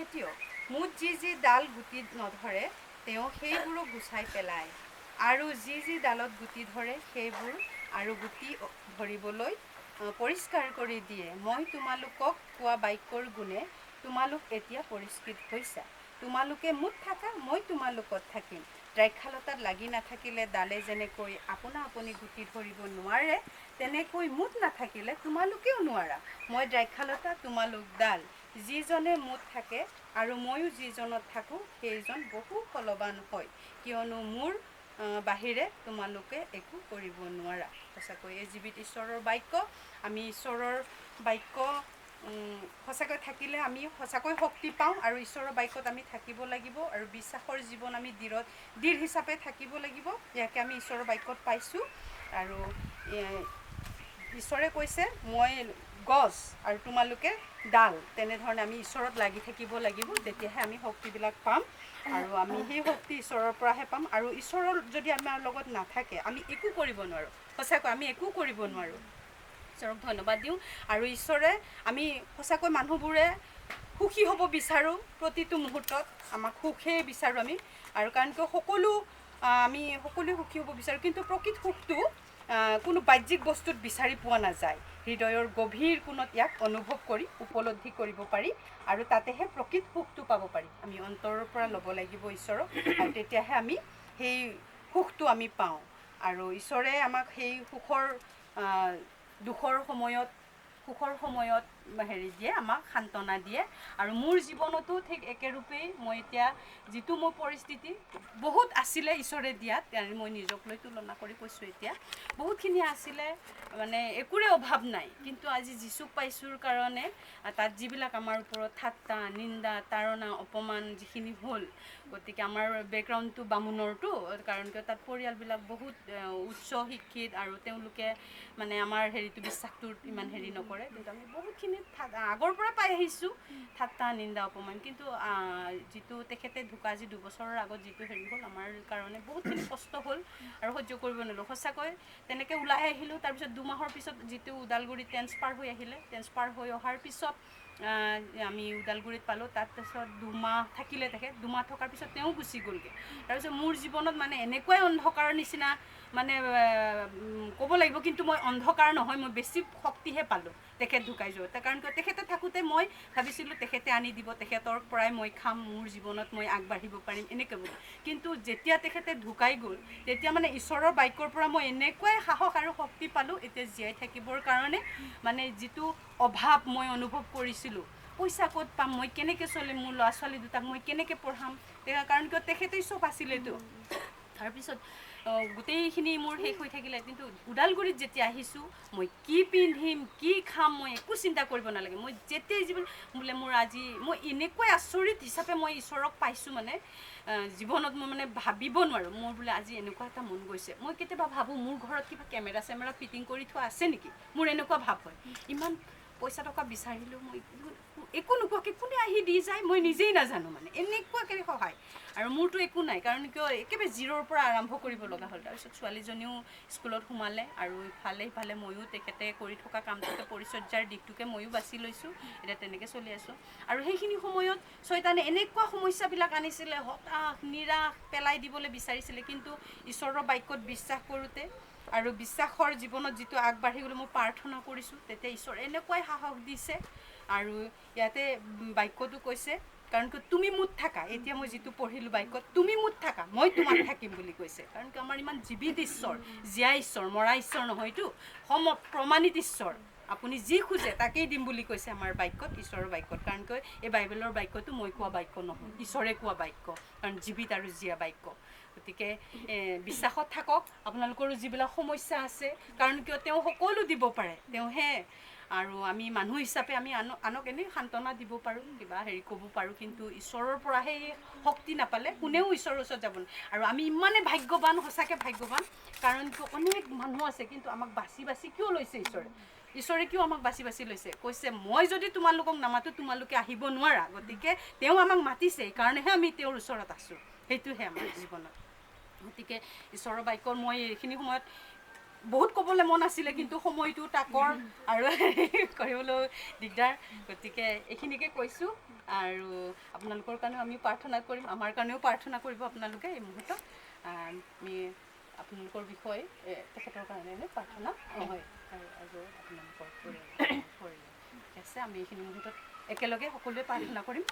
তথাপিও মুঠ যি ডাল গুটি নধৰে তেওঁ সেইবোৰো গুচাই পেলায় আৰু যি ডালত গুটি ধৰে সেইবোৰ আৰু গুটি ধৰিবলৈ পৰিষ্কাৰ কৰি দিয়ে। মই তোমালোকক কোৱা বাক্যৰ গুণে তোমালোক এতিয়া পৰিষ্কৃত হৈছা। তোমালোকে মোত থাকা, মই তোমালোকত থাকিম। দ্ৰাক্ষালতাত লাগি নাথাকিলে ডালে যেনেকৈ আপোনা আপুনি গুটি ধৰিব নোৱাৰে, তেনেকৈ মোত নাথাকিলে তোমালোকেও নোৱাৰা। মই দ্ৰাক্ষালতা, তোমালোক ডাল। যিজনে মোত থাকে আৰু ময়ো যিজনত থাকোঁ সেইজন বহু ফলৱান হয়, কিয়নো মোৰ বাহিৰে তোমালোকে একো কৰিব নোৱাৰা। সঁচাকৈ এই জীৱিত ঈশ্বৰৰ বাক্য। আমি ঈশ্বৰৰ বাক্য সঁচাকৈ থাকিলে আমি সঁচাকৈ শক্তি পাওঁ আৰু ঈশ্বৰৰ বাক্যত আমি থাকিব লাগিব আৰু বিশ্বাসৰ জীৱন আমি দৃঢ় হিচাপে থাকিব লাগিব। ইয়াকে আমি ঈশ্বৰৰ বাক্যত পাইছোঁ আৰু ঈশ্বৰে কৈছে মই গছ আৰু তোমালোকে ডাল। তেনেধৰণে আমি ঈশ্বৰত লাগি থাকিব লাগিব, তেতিয়াহে আমি শক্তিবিলাক পাম আৰু আমি সেই শক্তি ঈশ্বৰৰ পৰাহে পাম। আৰু ঈশ্বৰৰ যদি আমাৰ লগত নাথাকে আমি একো কৰিব নোৱাৰোঁ। সঁচাকৈ আমি একো কৰিব নোৱাৰোঁ। ঈশ্বৰক ধন্যবাদ দিওঁ। আৰু ঈশ্বৰে আমি সঁচাকৈ মানুহবোৰে সুখী হ'ব বিচাৰোঁ, প্ৰতিটো মুহূৰ্তত আমাক সুখেই বিচাৰোঁ আমি। আৰু কাৰণ কিয় আমি সকলোৱে সুখী হ'ব বিচাৰোঁ, কিন্তু প্ৰকৃত সুখটো কোনো বাহ্যিক বস্তুত বিচাৰি পোৱা নাযায়। হৃদয়ৰ গভীৰ কোণত ইয়াক অনুভৱ কৰি উপলব্ধি কৰিব পাৰি আৰু তাতেহে প্ৰকৃত সুখটো পাব পাৰি। আমি অন্তৰৰ পৰা ল'ব লাগিব ঈশ্বৰক আৰু তেতিয়াহে আমি সেই সুখটো আমি পাওঁ। আৰু ঈশ্বৰে আমাক সেই দুখৰ সময়ত দিয়ে, আমাক সান্তনা দিয়ে। আৰু মোৰ জীৱনতো ঠিক একেৰূপেই মই এতিয়া যিটো মোৰ পৰিস্থিতি বহুত আছিলে ঈশ্বৰে দিয়াত, মই নিজক লৈ তুলনা কৰি কৈছোঁ, এতিয়া বহুতখিনি আছিলে, মানে একোৰে অভাৱ নাই। কিন্তু আজি যীচুক পাইছোঁৰ কাৰণে তাত যিবিলাক আমাৰ ওপৰত ঠাট্টা, নিন্দা, তাৰণা, অপমান যিখিনি হ'ল, গতিকে আমাৰ বেকগ্ৰাউণ্ডটো বামুণৰটো, কাৰণ কিয় তাত পৰিয়ালবিলাক বহুত উচ্চ শিক্ষিত আৰু তেওঁলোকে মানে আমাৰ বিশ্বাসটোৰ ইমান নকৰে। কিন্তু আমি বহুতখিনি আগৰ পৰা পাই আহিছোঁ ঠাট্টা, নিন্দা, অপমান। কিন্তু যিটো তেখেতে ঢুকা আজি 2 বছৰৰ আগত যিটো হ'ল, আমাৰ কাৰণে বহুতখিনি কষ্ট হ'ল আৰু সহ্য কৰিব নোৱাৰিলোঁ। সঁচাকৈ তেনেকৈ ওলাই আহিলোঁ। তাৰপিছত 2 মাহৰ পিছত যিটো ওদালগুৰিত ট্ৰেন্সফাৰ হৈ আহিলে, ট্ৰেন্সফাৰ হৈ অহাৰ পিছত আমি ওদালগুৰিত পালোঁ। তাৰপিছত 2 মাহ থাকিলে তেখেত। 2 মাহ থকাৰ পিছত তেওঁ গুচি গ'লগৈ। তাৰপিছত মোৰ জীৱনত মানে এনেকুৱাই অন্ধকাৰৰ নিচিনা মানে ক'ব লাগিব, কিন্তু মই অন্ধকাৰ নহয়, মই বেছি শক্তিহে পালোঁ তেখেত ঢুকাই যোৱা। কাৰণ কিয় তেখেতে থাকোঁতে মই ভাবিছিলোঁ তেখেতে আনি দিব, তেখেতৰ পৰাই মই খাম, মোৰ জীৱনত মই আগবাঢ়িব পাৰিম, এনেকৈ বুলি। কিন্তু যেতিয়া তেখেতে ঢুকাই গ'ল, তেতিয়া মানে ঈশ্বৰৰ বাক্যৰ পৰা মই এনেকুৱাই সাহস আৰু শক্তি পালোঁ এতিয়া জীয়াই থাকিবৰ কাৰণে। মানে যিটো অভাৱ মই অনুভৱ কৰিছিলোঁ, পইচা ক'ত পাম, মই কেনেকৈ চলিম, মোৰ ল'ৰা ছোৱালী দুটাক মই কেনেকৈ পঢ়াম, কাৰণ কিয় তেখেতেই চব আছিলেতো। তাৰপিছত গোটেইখিনি মোৰ শেষ হৈ থাকিলে। কিন্তু ওদালগুৰিত যেতিয়া আহিছোঁ, মই কি পিন্ধিম, কি খাম, মই একো চিন্তা কৰিব নালাগে। মই যেতিয়াই মোৰ এনেকুৱাই আচৰিত হিচাপে মই ঈশ্বৰক পাইছোঁ, মানে জীৱনত মই মানে ভাবিব নোৱাৰোঁ। মোৰ বোলে আজি এনেকুৱা এটা মন গৈছে। মই কেতিয়াবা ভাবোঁ মোৰ ঘৰত কিবা কেমেৰা ফিটিং কৰি থোৱা আছে নেকি, মোৰ এনেকুৱা ভাৱ হয়। ইমান পইচা টকা বিচাৰিলেও মই একো নোকোৱাকৈ কোনে আহি দি যায় মই নিজেই নাজানো, মানে এনেকুৱাকৈ সহায়। আৰু মোৰতো একো নাই, কাৰণ কিয় একেবাৰে জিৰ'ৰ পৰা আৰম্ভ কৰিব লগা হ'ল। তাৰপিছত ছোৱালীজনীও স্কুলত সোমালে আৰু ইফালে ময়ো তেখেতে কৰি থকা কামটোকে, পৰিচৰ্যাৰ দিশটোকে ময়ো বাছি লৈছোঁ। এতিয়া তেনেকৈ চলি আছোঁ। আৰু সেইখিনি সময়ত শয়তানে এনেকুৱা সমস্যাবিলাক আনিছিলে, হতাশ, নিৰাশ পেলাই দিবলৈ বিচাৰিছিলে। কিন্তু ঈশ্বৰৰ বাক্যত বিশ্বাস কৰোঁতে আৰু বিশ্বাসৰ জীৱনত যিটো আগবাঢ়ি গ'লোঁ, মই প্ৰাৰ্থনা কৰিছোঁ, তেতিয়া ঈশ্বৰে এনেকুৱাই সাহস দিছে। আৰু ইয়াতে বাক্যটো কৈছে, কাৰণ কি তুমি মোত থাকা। এতিয়া মই যিটো পঢ়িলোঁ বাক্যত, তুমি মোত থাকা, মই তোমাত থাকিম বুলি কৈছে। কাৰণ কি আমাৰ ইমান জীৱিত ঈশ্বৰ, জীয়া ঈশ্বৰ, মৰা ঈশ্বৰ নহয়তো, প্ৰমাণিত ঈশ্বৰ। আপুনি যি খোজে তাকেই দিম বুলি কৈছে আমাৰ বাক্যত, ঈশ্বৰৰ বাক্যত। কাৰণ কিয় এই বাইবেলৰ বাক্যটো মই কোৱা বাক্য নহয়, ঈশ্বৰে কোৱা বাক্য, কাৰণ জীৱিত আৰু জীয়া বাক্য। গতিকে বিশ্বাসত থাকক। আপোনালোকৰো যিবিলাক সমস্যা আছে, কাৰণ কিয় তেওঁ সকলো দিব পাৰে, তেওঁহে। আৰু আমি মানুহ হিচাপে আমি আনক এনেই সান্তনা দিব পাৰোঁ, কিবা ক'ব পাৰোঁ, কিন্তু ঈশ্বৰৰ পৰা সেই শক্তি নাপালে কোনেও ঈশ্বৰৰ ওচৰত যাব নোৱাৰে। আৰু আমি ইমানে ভাগ্যৱান, সঁচাকৈ ভাগ্যৱান, কাৰণ কিয় অনেক মানুহ আছে, কিন্তু আমাক বাছি কিয় লৈছে ঈশ্বৰে কিয় আমাক বাছি লৈছে? কৈছে মই যদি তোমালোকক নামাতো তোমালোকে আহিব নোৱাৰা। গতিকে তেওঁ আমাক মাতিছে, সেইকাৰণেহে আমি তেওঁৰ ওচৰত আছোঁ। সেইটোহে আমাৰ জীৱনত। গতিকে ঈশ্বৰৰ বাক্যৰ মই এইখিনি সময়ত বহুত ক'বলৈ মন আছিলে, কিন্তু সময়টো তাকৰ আৰু কৰিবলৈ দিগদাৰ। গতিকে এইখিনিকে কৈছোঁ। আৰু আপোনালোকৰ কাৰণেও আমি প্ৰাৰ্থনা কৰিম, আমাৰ কাৰণেও প্ৰাৰ্থনা কৰিব আপোনালোকে এই মুহূৰ্তত। আমি আপোনালোকৰ বিষয়ে তেখেতৰ কাৰণে প্ৰাৰ্থনা হয় আৰু আপোনালোকৰ পৰিয়াল ঠিক আছে। আমি এইখিনি মুহূৰ্তত একেলগে সকলোৱে প্ৰাৰ্থনা কৰিম।